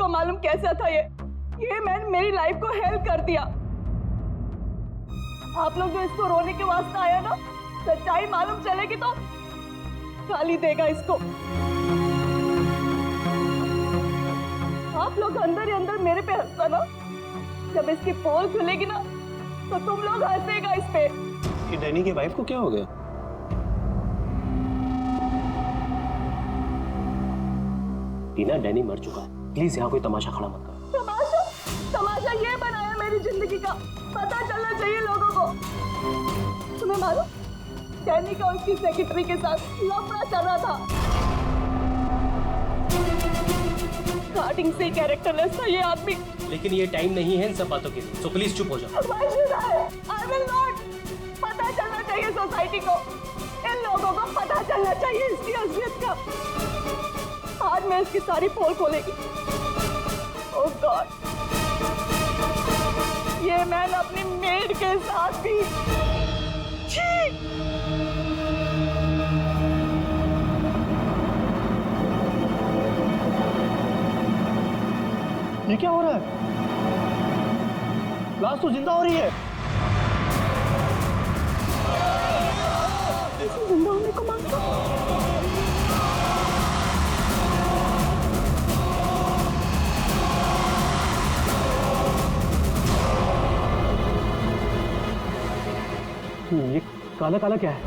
को मालूम कैसा था ये मैन मेरी लाइफ को हेल्प कर दिया। आप लोग जो इसको रोने के वास्ते आया ना, सच्चाई मालूम चलेगी तो गाली देगा इसको। आप लोग अंदर ही अंदर मेरे पे हंसता ना, जब इसकी पोल खुलेगी ना तो तुम लोग हंसेगा इस पे। ये डैनी के वाइफ को क्या हो गया? टीना, डैनी मर चुका है, प्लीज यहाँ कोई तमाशा खड़ा मत करो। तमाशा ये बनाया मेरी जिंदगी का, पता चलना चाहिए लोगों को। तुम्हें मालूम, डैनी का उसकी सेक्रेटरी के साथ लफड़ा चल रहा था। स्टार्टिंग से कैरेक्टरलेस था ये आदमी। लेकिन ये टाइम नहीं है इन सब बातों के लिए, सो प्लीज चुप हो जाओ। I will not। पता चलना चाहिए सोसाइटी को, इन लोगों को पता चलना चाहिए इसकी असलियत का। आज मैं इसकी सारी पोल खोलेगी। ओह गॉड, ये मैन अपनी मेड के साथ भी। ये क्या हो रहा है? लाश तो जिंदा हो रही है। जिंदा होने को मांगता। ये काला काला क्या है?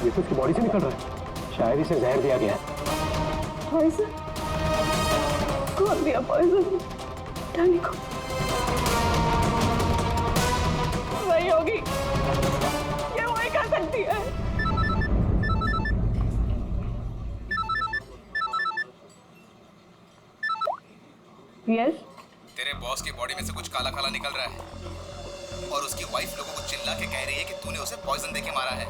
ये तो उसकी बॉडी से निकल रहा है, शायद इसे जहर दिया गया है। पॉइजन? कौन दिया पॉइजन डैनी को? वही होगी, ये वही कर सकती है। यस? तेरे बॉस की बॉडी में से कुछ काला काला निकल रहा है और उसकी वाइफ लोगों को चिल्ला के कह रही है कि तूने उसे पॉइजन देके मारा है।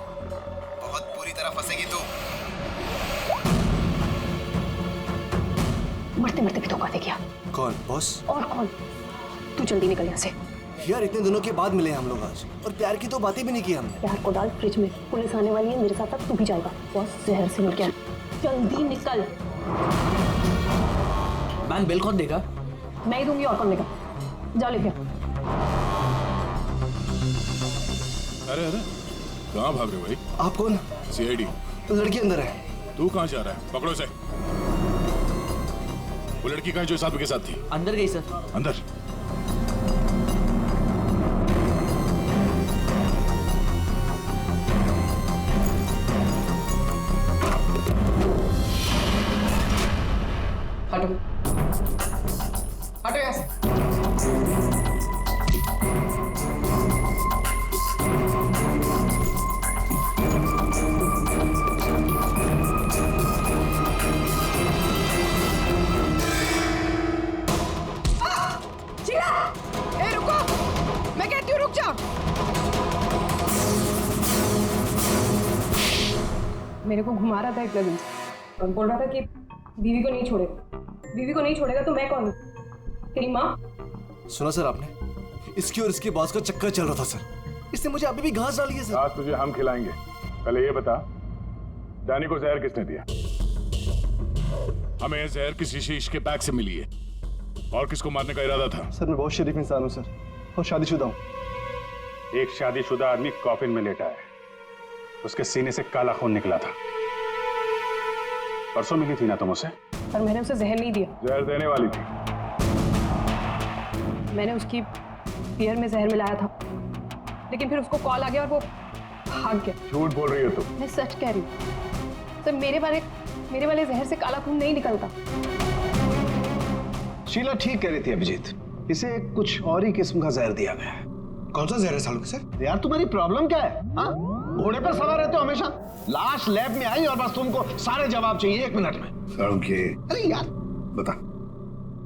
बहुत बुरी तरह फंसेगी तू। मरते मरते भी धोखा दे गया। कौन? बॉस? और कौन? तू जल्दी निकल यहाँ से। यार इतने दिनों के बाद मिले हम लोग आज, और प्यार की तो बातें भी नहीं की हमने। प्यार को डाल फ्रिज में, पुलिस आने वाली है, मेरे साथ साथ तू भी जाएगा। बॉस जहर से मर गया, जल्दी निकल। मैम बिल कौन देगा? मैं ही दूंगी, और कौन देगा? जाओ लेके। अरे अरे कहाँ भाग रहे हो भाई? आप कौन? सीआईडी। तो लड़की अंदर है। तू कहाँ जा रहा है? पकड़ो इसे। वो लड़की कहाँ जो साहब के साथ थी? अंदर गई सर। अंदर? हटो हटो यहाँ से। मेरे को घुमा रहा था एक दिन और बोल रहा था कि बीवी को नहीं छोड़ेगा, बीवी को नहीं छोड़ेगा। तो मैं कौन हूँ? तेरी माँ? सुना सर आपने, इसकी और इसके बॉस का चक्कर चल रहा था सर। इसने मुझे अभी भी घास डाली है सर। घास तुझे हम खिलाएंगे, पहले ये बता डैनी को जहर किसने दिया? हमें जहर किसी शीश के बैग से मिली है, और किसको मारने का इरादा था? सर मैं बहुत शरीफ इंसान हूँ सर, और शादीशुदा हूँ। एक शादीशुदा आदमी कॉफिन में लेटा है, उसके सीने से काला खून निकला था। परसों मिली थी ना तुम उसे? पर मैंने उसे जहर नहीं दिया। जहर देने वाली थी। मैंने उसकी बियर में जहर मिलाया था, लेकिन फिर उसको कॉल आ गया और वो भाग गया। झूठ बोल रही हो तुम। मैं सच कह रही हूँ सर, मेरे वाले जहर से काला खून नहीं निकलता। शीला ठीक कह रही थी अभिजीत, इसे कुछ और ही किस्म का जहर दिया गया है। कौन सा जहर है सालों सर? यार तुम्हारी प्रॉब्लम क्या है? हाँ, घोड़े पर सवार रहते हो हमेशा। लाश लैब में आई और बस तुमको सारे जवाब चाहिए 1 मिनट में। अरे यार बता।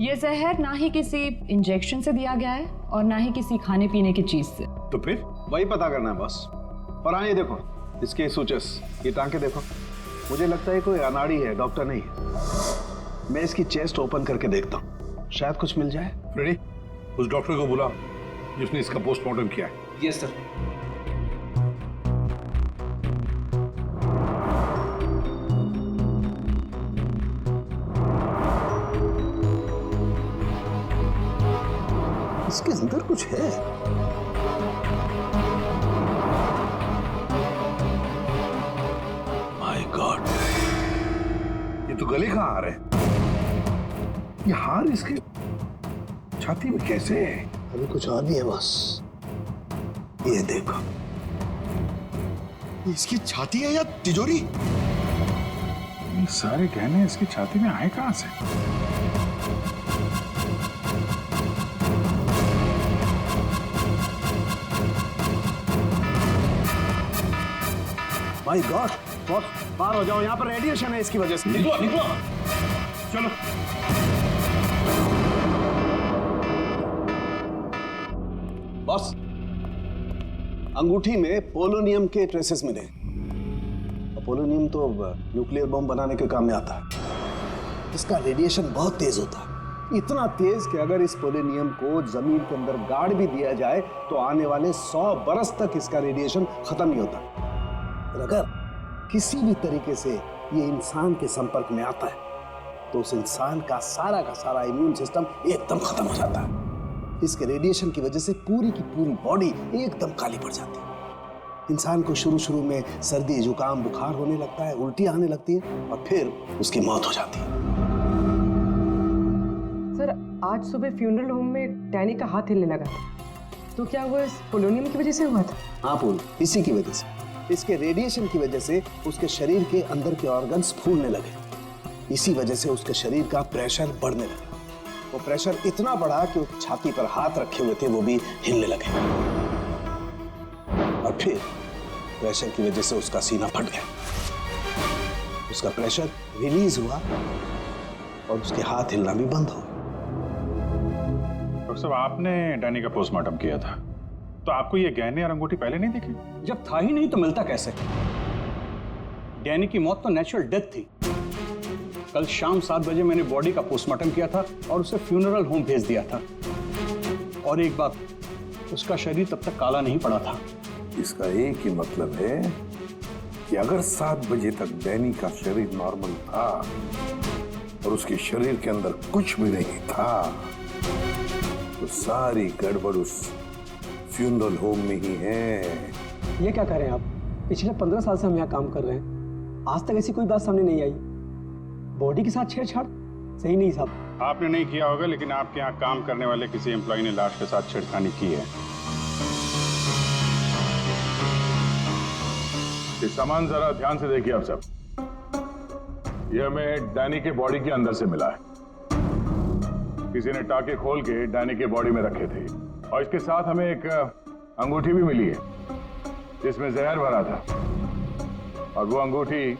ये जहर ना ही किसी इंजेक्शन से दिया गया है और ना ही किसी खाने पीने की चीज से। तो फिर वही पता करना है बस। और हाँ ये देखो, इसके सूचस, ये टांके देखो। मुझे लगता है कोई अनाड़ी है, डॉक्टर नहीं है। मैं इसकी चेस्ट ओपन करके देखता हूँ, शायद कुछ मिल जाए। रेडी? उस डॉक्टर को बुला जिसने इसका पोस्टमार्टम किया है। Yes sir. इसके अंदर कुछ है। माय गॉड, ये तो गले का हार है। ये हार इसके छाती में कैसे है? अभी कुछ और भी है बस। ये देखो, इसकी छाती है या तिजोरी? ये सारे गहने इसकी छाती में आए कहां से? माय गॉड, बॉस बाहर हो जाओ, यहाँ पर रेडिएशन है इसकी वजह से। निकलो निकलो, चलो। बॉस, अंगूठी में पोलोनियम के ट्रेसेस मिले। पोलोनियम तो न्यूक्लियर बम बनाने के काम में आता है। इसका रेडिएशन बहुत तेज होता है, इतना तेज कि अगर इस पोलोनियम को जमीन के अंदर गाड़ भी दिया जाए तो आने वाले 100 बरस तक इसका रेडिएशन खत्म नहीं होता। और अगर किसी भी तरीके से ये इंसान के संपर्क में आता है तो उस इंसान का सारा इम्यून सिस्टम एकदम खत्म हो जाता है। इसके रेडिएशन की वजह से पूरी की पूरी बॉडी एकदम काली पड़ जाती है। इंसान को शुरू में सर्दी, जुकाम, बुखार होने लगता है, उल्टी आने लगती है और फिर उसकी मौत हो जाती है। सर, आज सुबह फ्यूनरल होम में डैनी का हाथ हिलने लगा था, तो क्या वो इस पोलोनियम की वजह से हुआ था? हाँ पूल, इसी की वजह से, इसके रेडिएशन की वजह से उसके शरीर के अंदर के ऑर्गन्स फूलने लगे। इसी वजह से उसके शरीर का प्रेशर बढ़ने लगा। वो प्रेशर इतना बढ़ा कि वो छाती पर हाथ रखे हुए थे वो भी हिलने लगे और फिर प्रेशर की वजह से उसका सीना फट गया। उसका प्रेशर रिलीज हुआ और उसके हाथ हिलना भी बंद हो गया। डॉक्टर साहब, आपने डैनी का पोस्टमार्टम किया था, तो आपको ये गहने और अंगूठी पहले नहीं दिखे? जब था ही नहीं तो मिलता कैसे? डैनी की मौत तो नेचुरल डेथ थी। कल शाम 7 बजे मैंने बॉडी का पोस्टमार्टम किया था और उसे फ्यूनरल होम भेज दिया था। और एक बात, उसका शरीर तब तक काला नहीं पड़ा था। इसका एक ही मतलब है कि अगर 7 बजे तक डैनी का शरीर नॉर्मल था और उसके शरीर के अंदर कुछ भी नहीं था तो सारी गड़बड़ उस फ्यूनरल होम में ही है। ये क्या कह रहे हैं आप? पिछले 15 साल से हम यहाँ काम कर रहे हैं, आज तक ऐसी कोई बात सामने नहीं आई। बॉडी के साथ छेड़छाड़ सही नहीं साहब। आपने नहीं किया होगा, लेकिन आपके यहाँ काम करने वाले किसी एम्प्लॉय ने लाश के साथ छेड़खानी की है। ये सामान जरा ध्यान से देखिए आप सब। ये हमें डैनी के बॉडी के अंदर से मिला है। किसी ने टाके खोल के डैनी के बॉडी में रखे थे और इसके साथ हमें एक अंगूठी भी मिली है जिसमें जहर भरा था और वो अंगूठी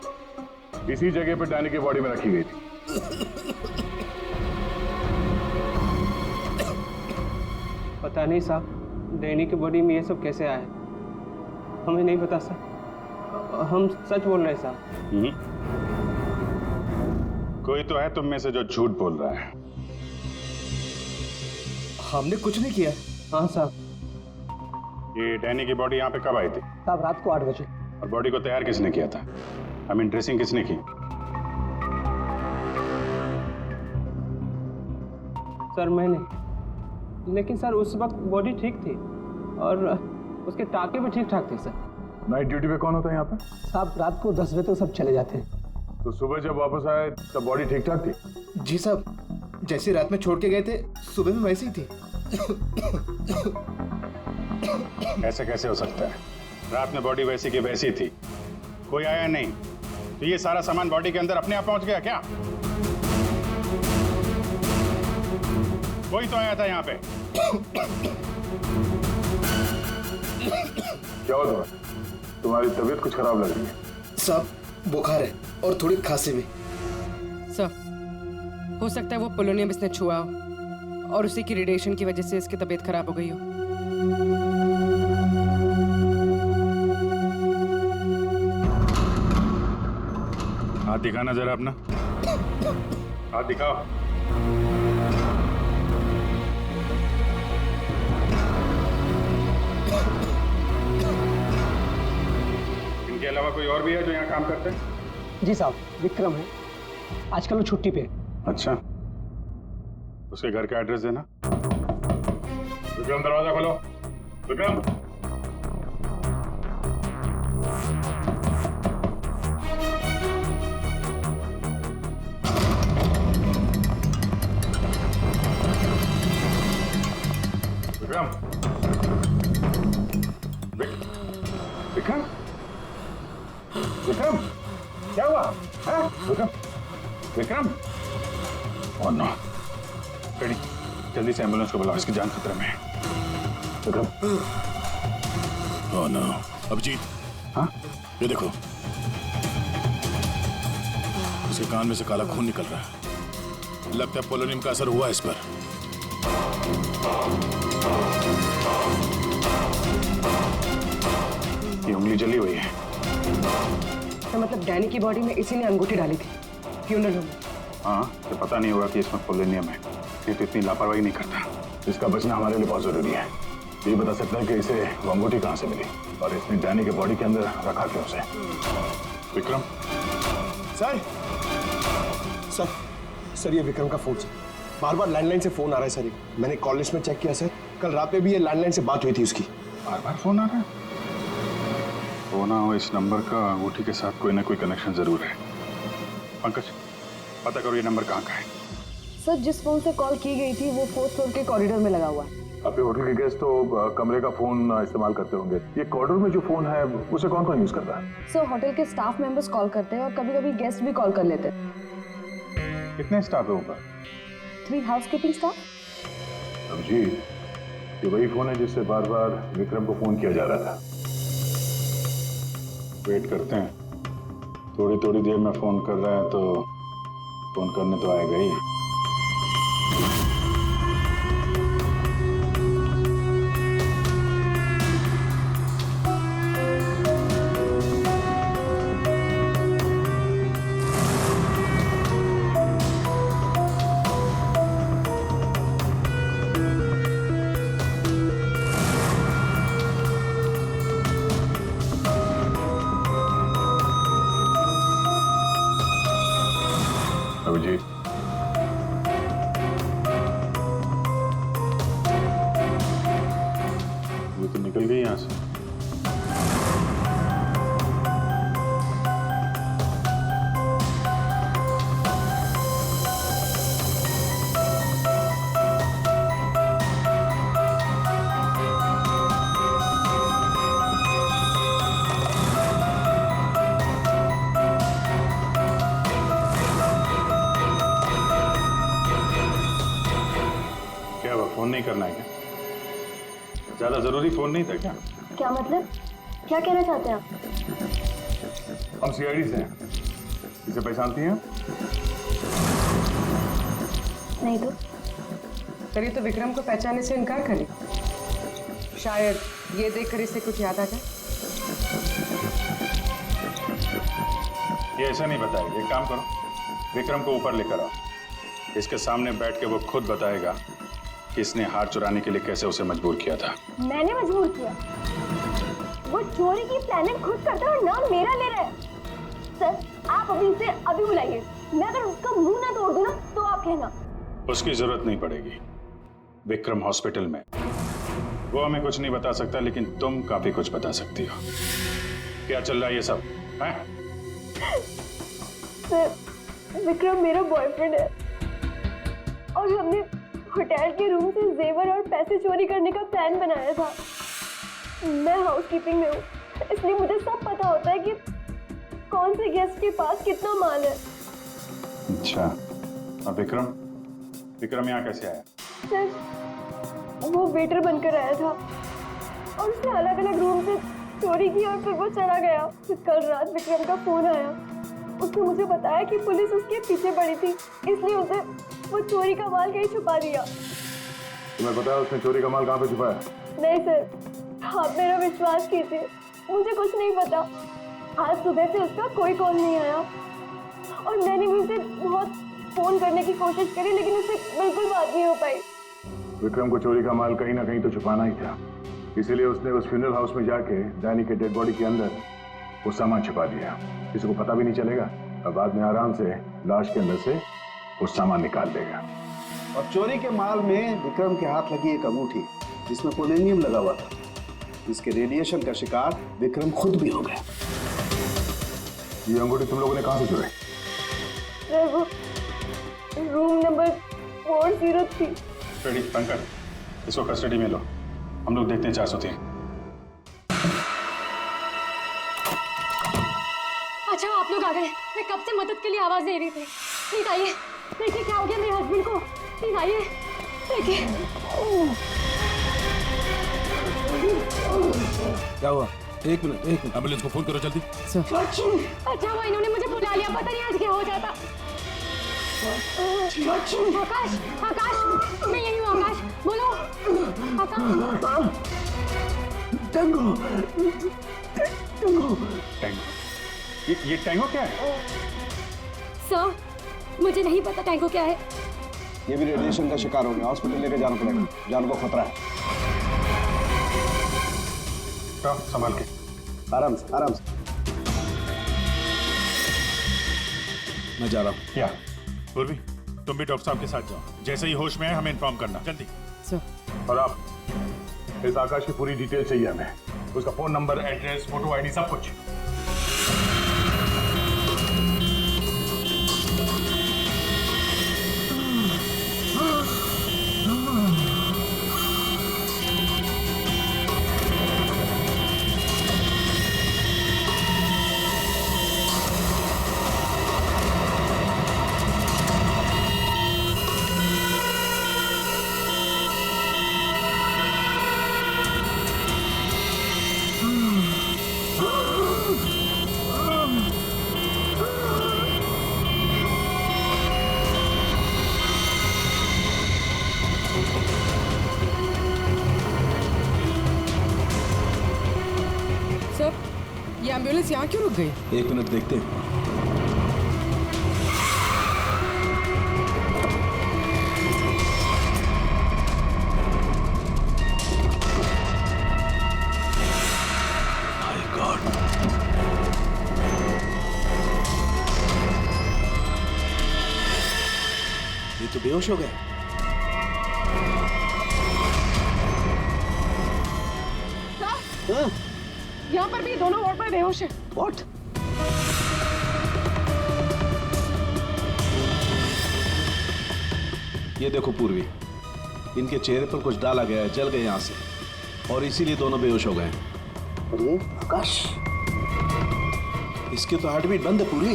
इसी जगह पे डैनी की बॉडी में रखी गई थी। पता नहीं साहब, डैनी की बॉडी में ये सब कैसे आया, हमें नहीं पता सर। हम सच बोल रहे हैं साहब। कोई तो है तुम में से जो झूठ बोल रहा है। हमने कुछ नहीं किया। हाँ साहब। ये डैनी की बॉडी यहाँ पे कब आई थी? साहब रात को 8 बजे। और बॉडी को तैयार किसने किया था? आई मीन ड्रेसिंग किसने की? सर मैंने। लेकिन सर उस वक्त बॉडी ठीक थी और उसके टाके भी ठीक ठाक थे सर। नाइट ड्यूटी पे कौन होता है यहाँ पे? साहब रात को 10 बजे तक सब चले जाते हैं। तो सुबह जब वापस आए तब बॉडी ठीक ठाक थी? जी साहब, जैसे रात में छोड़ के गए थे सुबह में वैसी ही थी। ऐसे कैसे हो सकता है? रात में बॉडी वैसी की वैसी थी, कोई आया नहीं, तो ये सारा सामान बॉडी के अंदर अपने आप पहुंच गया क्या? कोई तो आया था यहाँ पे। क्या हुआ तुम्हारी तबीयत कुछ खराब लग रही है? साहब बुखार है और थोड़ी खांसी भी। सर, हो सकता है वो पोलोनियम इसने छुआ हो और उसी की रेडिएशन की वजह से इसकी तबीयत खराब हो गई हो। हाथ दिखाना जरा अपना, हाथ दिखाओ। और भी है जो यहाँ काम करते हैं? जी साहब, विक्रम है, आजकल वो छुट्टी पे है। अच्छा, उसके घर का एड्रेस देना। विक्रम, दरवाजा खोलो। विक्रम, विक्रम, विक्रम, विक्रम, क्या हुआ? हाँ? Vikram, Vikram, oh no, ready, जल्दी से एम्बुलेंस को बुलाओ, इसकी जान खतरे में है। विक्रम, ओह नो, अभिजीत, हाँ? ये देखो, उसके कान में से काला खून निकल रहा है। लगता है पोलोनियम का असर हुआ इस पर। ये उंगली जली हुई है। तो मतलब डैनी की बॉडी में इसी ने अंगूठी डाली थी फ्यूनरल होम में। हाँ, तो पता नहीं होगा कि इसमें पोलोनियम है। ये तो इतनी लापरवाही नहीं करता। इसका बचना हमारे लिए बहुत जरूरी है। ये बता सकता है कि इसे वो अंगूठी कहाँ से मिली और इसने डैनी के बॉडी के अंदर रखा क्यों उसे। विक्रम, सर सर ये विक्रम का फोन सर, बार बार लैंडलाइन से फोन आ रहा है सर। मैंने कॉल लिस्ट में चेक किया सर, कल रात में भी ये लैंडलाइन से बात हुई थी उसकी। बार बार फोन आ रहा है? हो ना हो, इस नंबर का अंगूठी के साथ कोई ना कोई कनेक्शन जरूर है। पंकज, पता करो ये नंबर कहाँ का है। सर, जिस फोन से कॉल की गई थी वो 4th फ्लोर के कॉरिडोर में लगा हुआ है। आपके होटल के गेस्ट तो कमरे का फोन इस्तेमाल करते होंगे। ये कॉरिडोर में जो फोन है उसे कौन कौन यूज करता है? सर, होटल के स्टाफ मेंबर्स कॉल करते हैं और कभी कभी गेस्ट भी कॉल कर लेते हैं। कितने स्टाफ है ऊपर? 3 हाउसकीपिंग स्टाफ। अभिजीत, ये वही फोन है जिससे बार बार विक्रम को फोन किया जा रहा था। वेट करते हैं, थोड़ी थोड़ी देर में फोन कर रहा है तो फोन करने तो आएगा ही। अभिजीत, ये तो निकल गई यहाँ से। फोन नहीं करना है क्या? ज्यादा जरूरी फोन नहीं था क्या? क्या मतलब? क्या कहना चाहते हैं आप? हम सीआईडी से हैं। इसे पहचानती हैं? नहीं तो। सर, ये तो विक्रम को पहचानने से इनकार करे। शायद ये देखकर इसे कुछ याद आ जाए। ये ऐसा नहीं बताएगा। एक काम करो, विक्रम को ऊपर लेकर आओ। इसके सामने बैठ के वो खुद बताएगा कि इसने हार चुराने के लिए कैसे उसे मजबूर किया था। मैंने मजबूर किया? वो चोरी की प्लानिंग खुद करता है और नाम मेरा ले रहा है। सर, आप अभी इसे अभी बुलाइए। मैं अगर उसका मुंह ना तोड़ दूं ना तो आप कहना। उसकी जरूरत नहीं पड़ेगी। विक्रम हॉस्पिटल में, वो हमें कुछ नहीं बता सकता, लेकिन तुम काफी कुछ बता सकती हो। क्या चल रहा है ये सब है? सर, विक्रम मेरा बॉयफ्रेंड है और हमने होटल के रूम से जेवर और पैसे चोरी करने का प्लान बनाया था। मैं हाउसकीपिंग में हूँ, इसलिए मुझे सब पता होता है कि कौन से गेस्ट के पास कितना माल है। अच्छा, अब विक्रम यहाँ कैसे आया? सर, वो वेटर बनकर आया था और उसने अलग अलग रूम से चोरी की और फिर वो चला गया। फिर कल रात विक्रम का फोन आया। उसने मुझे बताया कि पुलिस उसके पीछे पड़ी थी, इसलिए उसे वो चोरी का माल कहीं छुपा दिया। तुम्हें पता है उसने चोरी का माल कहाँ पे छुपाया? नहीं सर, आप मेरा विश्वास कीजिए, मुझे कुछ नहीं पता। आज सुबह से उसका कोई कॉल नहीं आया और मैंने भी उसे बहुत फोन करने की कोशिश करी, लेकिन उससे बिल्कुल बात नहीं हो पाई। विक्रम को चोरी का माल कहीं ना कहीं तो छुपाना ही था, इसीलिए उसने उस फ्यूनरल हाउस में जाके डैनी के डेड बॉडी के अंदर वो सामान छुपा दिया, किसी को पता भी नहीं चलेगा और बाद में आराम से लाश के अंदर से वो सामान निकाल देगा। और चोरी के माल में विक्रम के हाथ लगी एक अंगूठी जिसमें पोलोनियम लगा हुआ था, इसके रेडिएशन का शिकार विक्रम खुद भी हो गया। ये अंगूठी तुम लोगों ने कहां से चुराई? सर वो रूम नंबर 403। रेडी पंकज, इसको कस्टडी में लो, हम लोग देखते हैं 403। अच्छा आप लोग आ गए, मैं कब से मदद के लिए आवाज दे रही थी। प्लीज आइए, देखिए क्या हो गया मेरे हस्बैंड को। प्लीज आइए, देखिए। क्या हुआ? एक मिनट एम्बुलेंस को फोन करो जल्दी। अच्छा वो इन्होंने मुझे बुला लिया, पता नहीं आज क्या हो जाता। आकाश, आकाश, मैं यही हूँ। आकाश बोलो। आकाश। टैंगो। ये टैंगो क्या है? सर मुझे नहीं पता टैंगो क्या है। ये भी रेडिएशन का शिकार हो गया, हॉस्पिटल लेके जाना पड़ेगा, जान को खतरा है। संभाल के, आराम से आराम से। मैं जा रहा हूँ। क्या पूर्वी, तुम भी डॉक्टर साहब के साथ जाओ, जैसे ही होश में है हमें इन्फॉर्म करना जल्दी। सर और आप इस आकाश की पूरी डिटेल चाहिए हमें, उसका phone number, address, photo ID, सब कुछ। ये एम्बुलेंस यहाँ क्यों रुक गई? एक मिनट देखते हैं। My God. ये तो बेहोश हो गए। यहाँ पर भी दोनों वार्ड में बेहोश है। What? ये देखो पूर्वी, इनके चेहरे पर कुछ डाला गया है, जल गए यहाँ से, और इसीलिए दोनों बेहोश हो गए। अरे आकाश, इसके तो हार्ट बीट बंद है पूर्वी।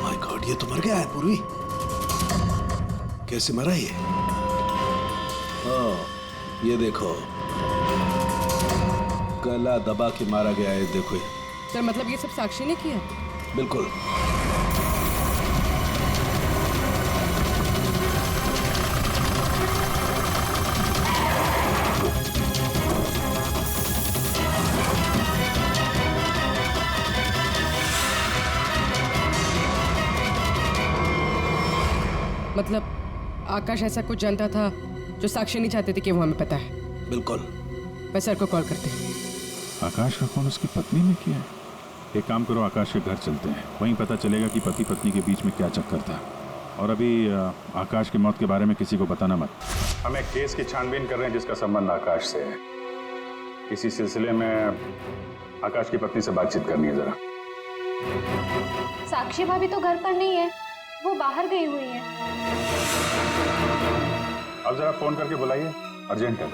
माय गॉड, ये तो मर गया है पूर्वी। कैसे मरा ये? ये देखो, गला दबा के मारा गया है, देखो। सर मतलब ये सब साक्षी ने किया? बिल्कुल। मतलब आकाश ऐसा कुछ जानता था जो साक्षी नहीं चाहते थे कि वो हमें पता है। बिल्कुल। मैं सर को कॉल करती हूँ। आकाश का फोन उसकी पत्नी ने किया है। एक काम करो, आकाश के घर चलते हैं, वहीं पता चलेगा कि पति पत्नी के बीच में क्या चक्कर था। और अभी आकाश की मौत के बारे में किसी को बताना मत। हम एक केस की छानबीन कर रहे हैं जिसका संबंध आकाश से है। इसी सिलसिले में आकाश की पत्नी से बातचीत करनी है जरा। साक्षी भाभी तो घर पर नहीं है, वो बाहर गई हुई है। अब जरा फोन करके बुलाइए, अर्जेंट है।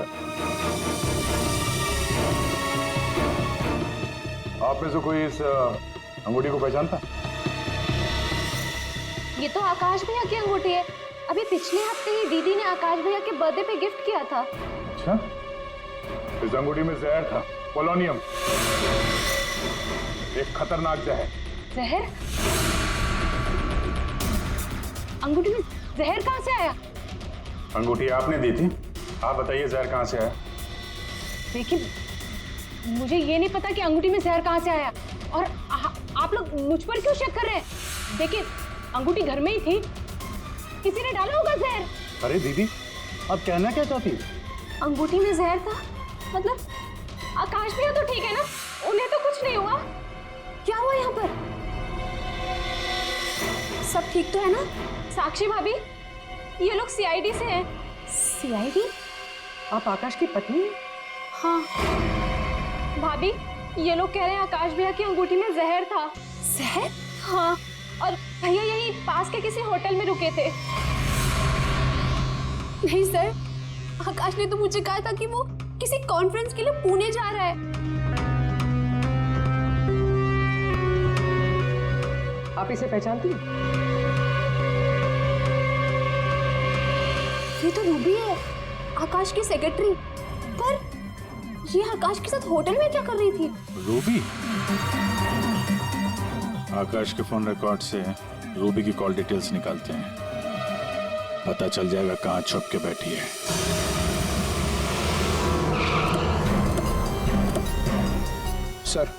आप में से कोई इस अंगूठी को पहचानता? ये तो आकाश भैया की अंगूठी है। अभी पिछले हफ्ते ही दीदी ने आकाश भैया के बर्थडे पे गिफ्ट किया था। अच्छा, इस अंगूठी में जहर था, पोलोनियम, एक खतरनाक जहर। जहर? अंगूठी में जहर कहाँ से आया? अंगूठी आपने दी थी, आप बताइए जहर कहाँ से आया? देखिए, मुझे ये नहीं पता कि अंगूठी में जहर कहाँ से आया, और आप लोग मुझ पर क्यों शक कर रहे हैं? देखिए, अंगूठी घर में ही थी, किसी ने डाला होगा जहर। अरे दीदी, आप कहना क्या चाहती? अंगूठी में जहर था, मतलब आकाश भैया तो ठीक है ना, उन्हें तो कुछ नहीं हुआ? क्या हुआ यहाँ पर? सब ठीक तो है ना? साक्षी भाभी, ये लोग सीआईडी से हैं। सीआईडी? आप आकाश की पत्नी हैं? हाँ भाभी, ये लोग कह रहे हैं आकाश भैया की अंगूठी में जहर था। जहर? हाँ, और भैया यहीं पास के किसी होटल में रुके थे। नहीं सर, आकाश ने तो मुझे कहा था कि वो किसी कॉन्फ्रेंस के लिए पुणे जा रहा है। आप इसे पहचानती हैं? ये तो रूबी है, आकाश की सेक्रेटरी। पर ये आकाश के साथ होटल में क्या कर रही थी? रूबी? आकाश के फोन रिकॉर्ड से रूबी की कॉल डिटेल्स निकालते हैं, पता चल जाएगा कहाँ छुप के बैठी है। सर,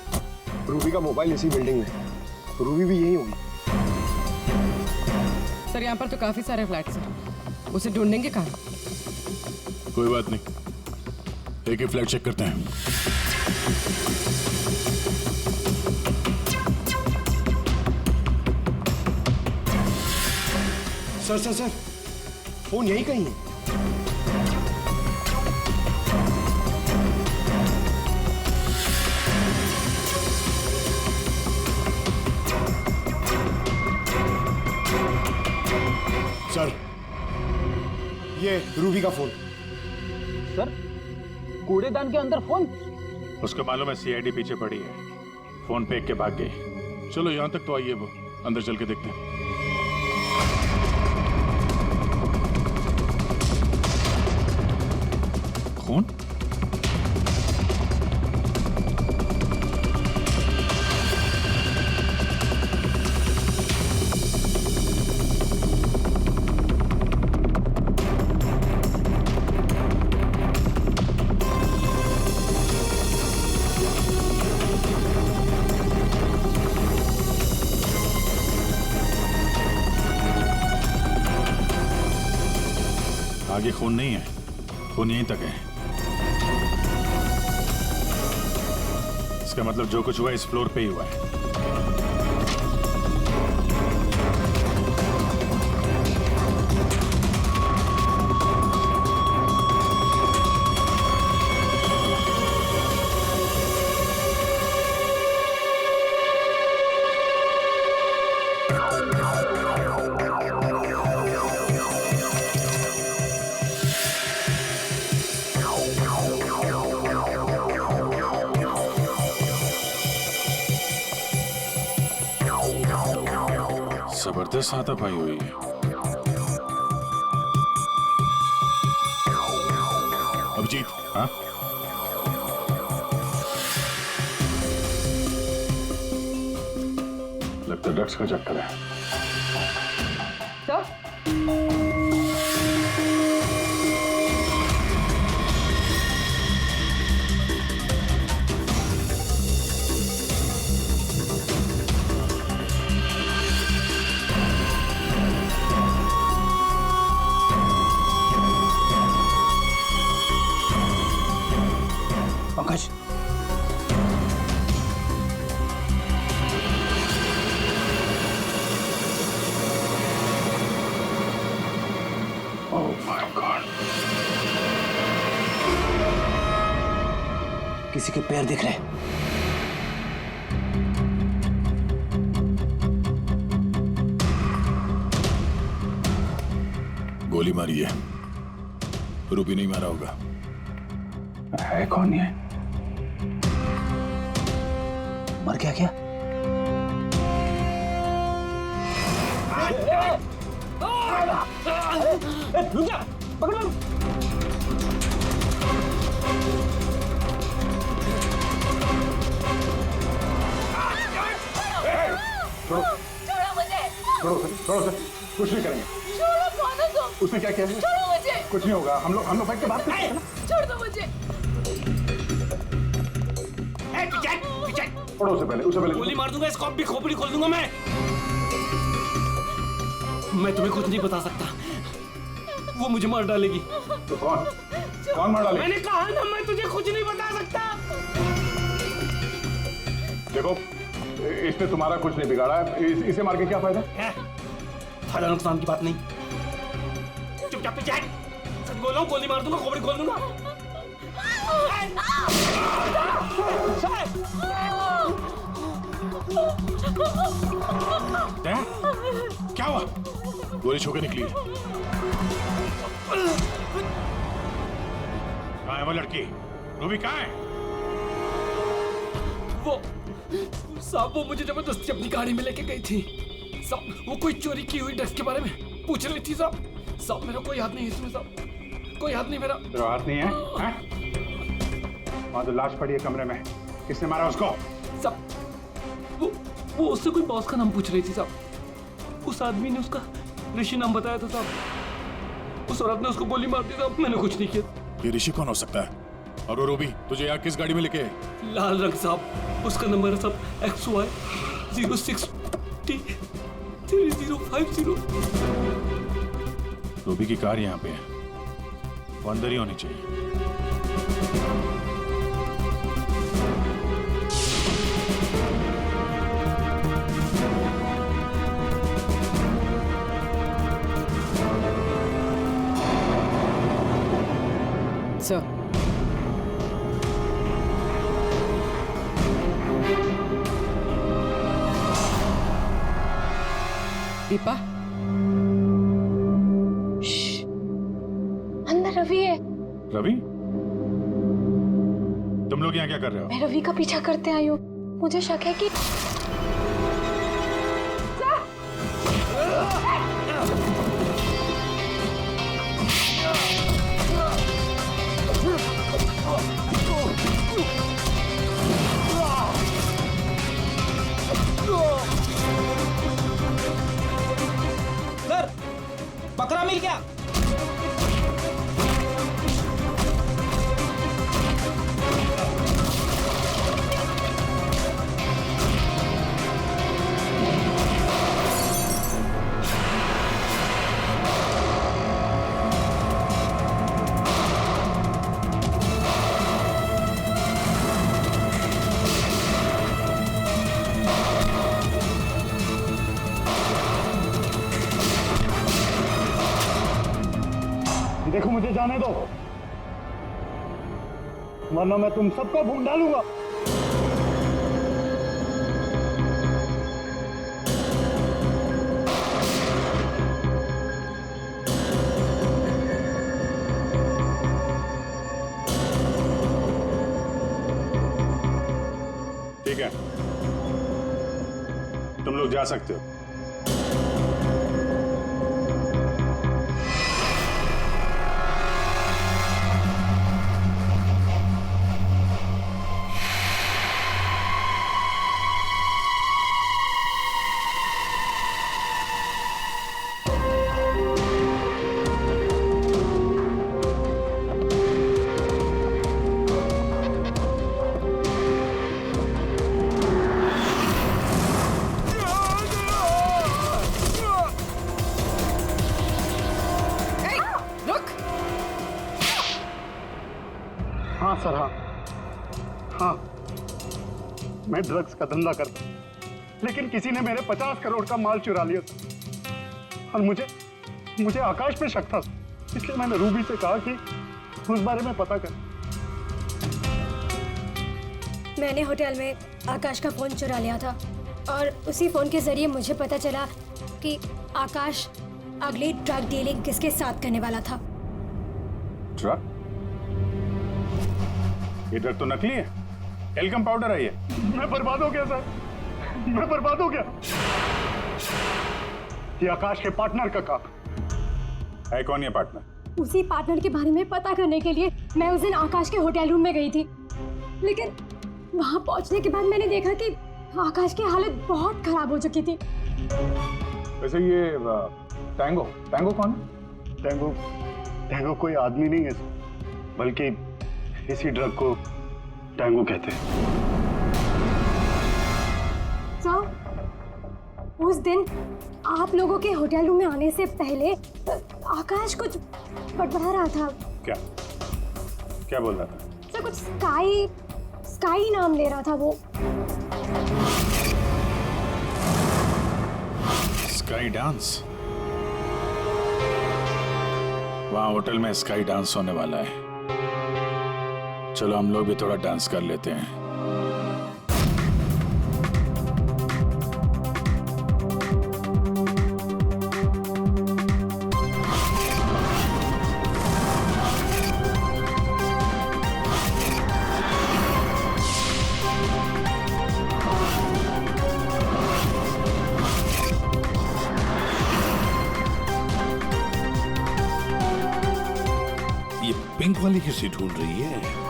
रूबी का मोबाइल इसी बिल्डिंग में है, रूबी भी यही होगी। सर, यहाँ पर तो काफी सारे फ्लैट्स हैं, उसे ढूंढेंगे कहाँ? कोई बात नहीं, एक ही फ्लैट चेक करते हैं। सर, फोन यही कहीं है। सर, ये रूबी का फोन। सर, कूड़ेदान के अंदर फोन? उसको मालूम है सीआईडी पीछे पड़ी है, फोन फेंक के भाग गई। चलो यहां तक तो आइए, वो अंदर चल के देखते हैं। कौन? आगे खून नहीं है, खून यहीं तक है। इसका मतलब जो कुछ हुआ इस फ्लोर पे ही हुआ है। जबरदस्त हाथापाई हुई है। अभिजीत, हाँ? लगता है ड्रग्स का चक्कर है। Sir, Pankaj, oh my God, किसी के पैर दिख रहे हैं। गोली मारी है, रूबी नहीं मारा होगा। है कौन ये? मर गया क्या? रुक जा, पकड़ो। छोड़ो मुझे। छोड़ो सर, कुछ नहीं करेंगे। छोड़ो, कौन हो तुम? उसने क्या किया है? छोड़ो मुझे। कुछ नहीं होगा, हम लोग बैठ के बात करते हैं ना। छोड़ दो मुझे। पढ़ो उसे पहले गोली मार दूंगा, इसको भी खोपड़ी खोल दूंगा मैं तुम्हें कुछ नहीं बता सकता, वो मुझे मार डालेगी। तो कौन? कौन मार डाली? मैंने कहा ना मैं तुझे कुछ नहीं बता सकता। देखो इसने तुम्हारा कुछ नहीं बिगाड़ा है, इसे मार के क्या फायदा? फायदा नुकसान की बात नहीं, चुपचाप पीछे हट। सच बोल रहा हूँ, गोली मार दूंगा, खोपड़ी खोल दूंगा। क्या हुआ? गोली छू के निकली। कहाँ है वो लड़की? रूबी कहाँ है? वो साहब वो मुझे जबरदस्ती अपनी गाड़ी में लेके गई थी साहब। वो कोई चोरी की हुई ड्रग्स के बारे में पूछ रही थी साहब। साहब मेरा कोई हाथ नहीं है इसमें साहब, कोई हाथ नहीं मेरा। तेरा हाथ नहीं है? वहाँ तो लाश पड़ी है कमरे में, किसने मारा उसको? साहब वो उससे कोई बॉस का नाम पूछ रही थी साहब। उस आदमी ने उसका ऋषि नाम बताया था साहब। उस औरत ने उसको गोली मार दी साहब, मैंने कुछ नहीं किया। ये ऋषि कौन हो सकता है? और वो रूबी तुझे यहाँ किस गाड़ी में लेके? लाल रंग साहब, उसका नंबर है साहब XY 06T 3050। रूबी की कार यहाँ पे है, वो अंदर ही होनी चाहिए। सर दीपा, अंदर रवि है। रवि? तुम लोग यहाँ क्या कर रहे हो? मैं रवि का पीछा करते आई हूँ। मुझे शक है कि सर बकरा मिल गया। देखो मुझे जाने दो, वरना मैं तुम सबको भून डालूंगा। ठीक है, तुम लोग जा सकते हो। हाँ सर, हाँ मैं ड्रग्स का धंधा करता हूँ, लेकिन किसी ने मेरे 50 करोड़ का माल चुरा लिया था और मुझे आकाश पे शक था, इसलिए मैंने रूबी से कहा कि उस बारे में पता कर। मैंने होटल में आकाश का फोन चुरा लिया था और उसी फोन के जरिए मुझे पता चला कि आकाश अगली ड्रग डीलिंग किसके साथ करने वाला था। ड्रग? ये ड्रग तो नकली है, एल्कम पाउडर है ये। मैं बर्बाद हो गया सर, मैं बर्बाद हो गया। ये आकाश के पार्टनर का काम है। कौन ये पार्टनर? उसी पार्टनर के बारे में पता करने के लिए मैं उस दिन आकाश के होटल रूम में गई थी, लेकिन वहां पहुंचने के बाद मैंने देखा कि आकाश की हालत बहुत खराब हो चुकी थी। वैसे ये टैंगो कौन है? टैंगो कोई आदमी नहीं है, बल्कि इसी ड्रग को टैंगो कहते हैं। सर, उस दिन आप लोगों के होटल रूम में आने से पहले आकाश कुछ बड़बड़ा रहा था। क्या? क्या बोल रहा था? सर कुछ स्काई नाम ले रहा था वो। Sky dance? वहां होटल में स्काई डांस होने वाला है। चलो हम लोग भी थोड़ा डांस कर लेते हैं। पिंक वाली किसी ढूंढ रही है?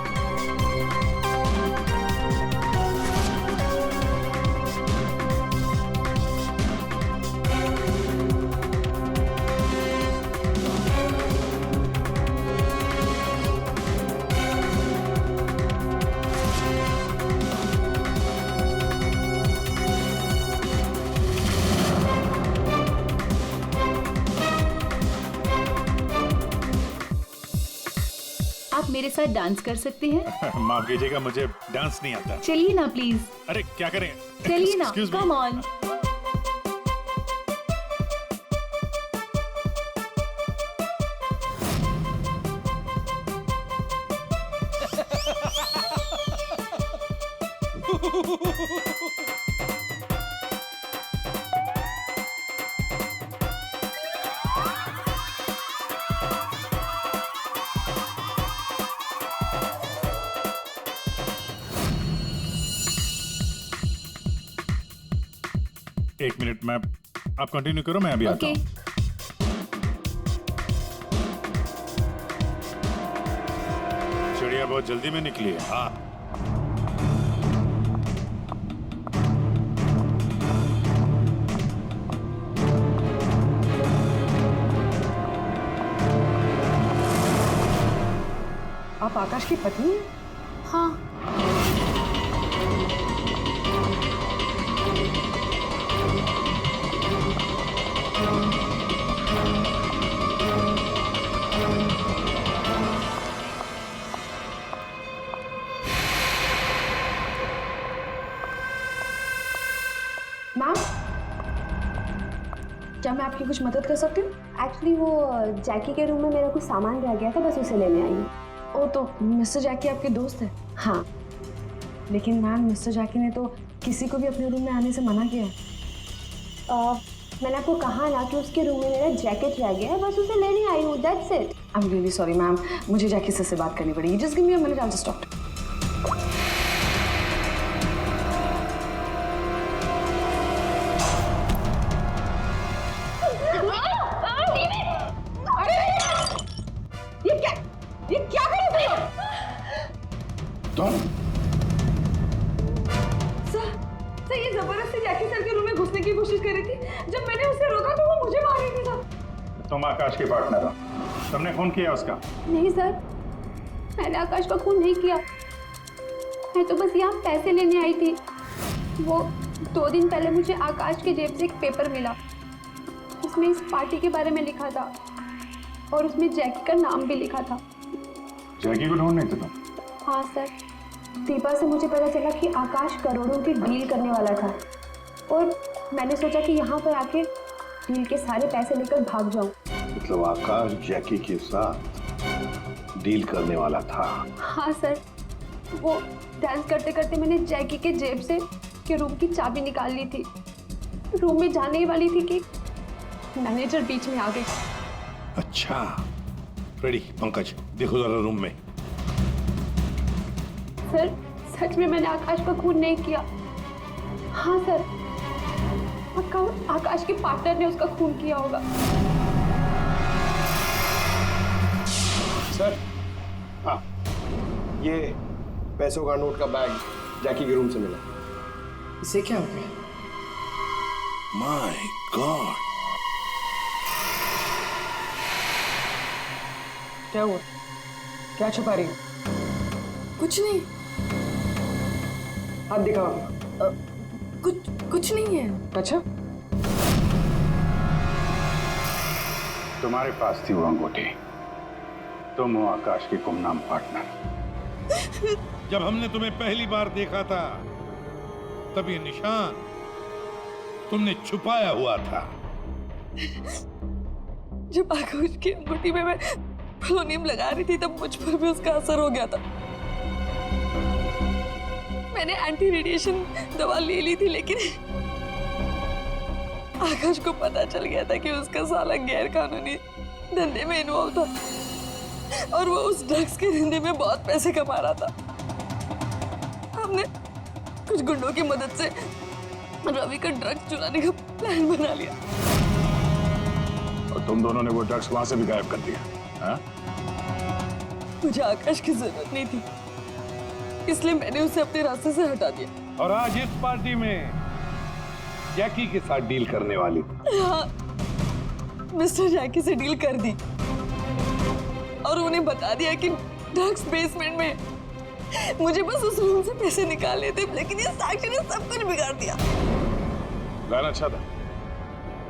आप मेरे साथ डांस कर सकते हैं? माफ कीजिएगा, मुझे डांस नहीं आता। चलिए ना प्लीज। अरे क्या करें? चलिए ना, Excuse me. Come on. एक मिनट, मैं आप कंटिन्यू करो, मैं अभी आता हूँ। चिड़िया बहुत जल्दी में निकली है। हाँ, आप आकाश की पत्नी हैं? हाँ। मैम, क्या मैं आपकी कुछ मदद कर सकती हूँ? एक्चुअली वो जैकी के रूम में मेरा कुछ सामान रह गया था, बस उसे लेने आई हूँ। ओ, तो मिस्टर जैकी आपके दोस्त है? हाँ। लेकिन मैम, मिस्टर जैकी ने तो किसी को भी अपने रूम में आने से मना किया है। मैंने आपको कहा ना कि उसके रूम में मेरा जैकेट रह गया है, बस उसे लेने आई हूँ, that's it. I am really sorry ma'am, मुझे जैकी से बात करनी पड़ेगी। Just give me a minute, I will just talk. ये क्या कर रहे हो तुम? सर ये जबरदस्ती जैकी सर के रूम में घुसने की कोशिश कर रही थी। जब मैंने उसे रोका तो वो मुझे मार रही थी सर। तुम आकाश के पार्टनर हो, तुमने खून किया उसका? नहीं सर, मैंने आकाश का खून नहीं किया। मैं तो बस यहाँ पैसे लेने आई थी। वो 2 दिन पहले मुझे आकाश के जेब से एक पेपर मिला, उसमें इस पार्टी के बारे में लिखा था और उसमें जैकी का नाम भी लिखा था। जैकी को ढूंढ नहीं थे तुम? हाँ सर, दीपा से मुझे पता चला कि आकाश करोड़ों की डील करने वाला था और मैंने सोचा कि यहाँ पर आके डील के सारे पैसे लेकर भाग जाऊँ। मतलब आकाश जैकी के साथ डील करने वाला था? हाँ सर, वो डांस करते करते मैंने जैकी के जेब से के रूम की चाबी निकाल ली थी। रूम में जाने ही वाली थी कि मैनेजर बीच में आ गई। अच्छा, रेडी पंकज, देखो जरा रूम में। सर सच में मैंने आकाश का खून नहीं किया। हाँ सर, आकाश के पार्टनर ने उसका खून किया होगा। सर, हाँ, ये पैसों का नोट का बैग जैकी के रूम से मिला। इसे क्या हो गया? माय गॉड, क्या हुआ? क्या छुपा रही हो? कुछ नहीं। हाथ दिखाओ। कुछ नहीं है। अच्छा, तुम्हारे पास थी वो अंगूठी, तुम हो आकाश की गुमनाम पार्टनर। जब हमने तुम्हें पहली बार देखा था तब ये निशान तुमने छुपाया हुआ था। जब आकाश की अंगूठी में मैं पोलोनियम लगा रही थी तब मुझ पर भी उसका असर हो गया था। मैंने एंटी रेडिएशन दवा ले ली थी, लेकिन आकाश को पता चल गया था कि उसका साला गैर कानूनी धंधे में इन्वॉल्व था और वो उस ड्रग्स के धंधे में बहुत पैसे कमा रहा था। हमने कुछ गुंडों की मदद से रवि का ड्रग्स चुराने का प्लान बना लिया। और तुम दोनों ने वो ड्रग्स वहां से भी गायब कर दिया, हाँ? मुझे आकाश की जरूरत नहीं थी, इसलिए मैंने उसे अपने रास्ते से हटा दिया। और आज इस पार्टी में जैकी के साथ डील करने वाली। हाँ, मिस्टर जैकी से डील कर दी और उन्हें बता दिया कि ड्रग्स बेसमेंट में। मुझे बस उस रूम से पैसे निकालने थे, लेकिन ये साक्षी ने सब कुछ बिगाड़ दिया। प्लान अच्छा था,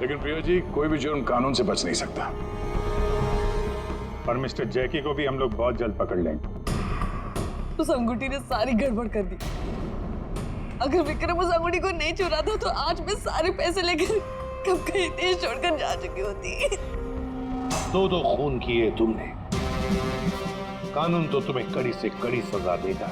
लेकिन प्रिया जी, कोई भी जुर्म कानून से बच नहीं सकता। पर मिस्टर जैकी को भी हम लोग बहुत जल्द पकड़ लेंगे। उस अंगूठी ने सारी गड़बड़ कर दी। अगर विक्रम उस अंगूठी को नहीं चुराता तो आज मैं सारे पैसे लेकर कब कहीं देश छोड़कर जा चुकी होती। दो खून किए तुमने, कानून तो तुम्हें कड़ी से कड़ी सजा देगा।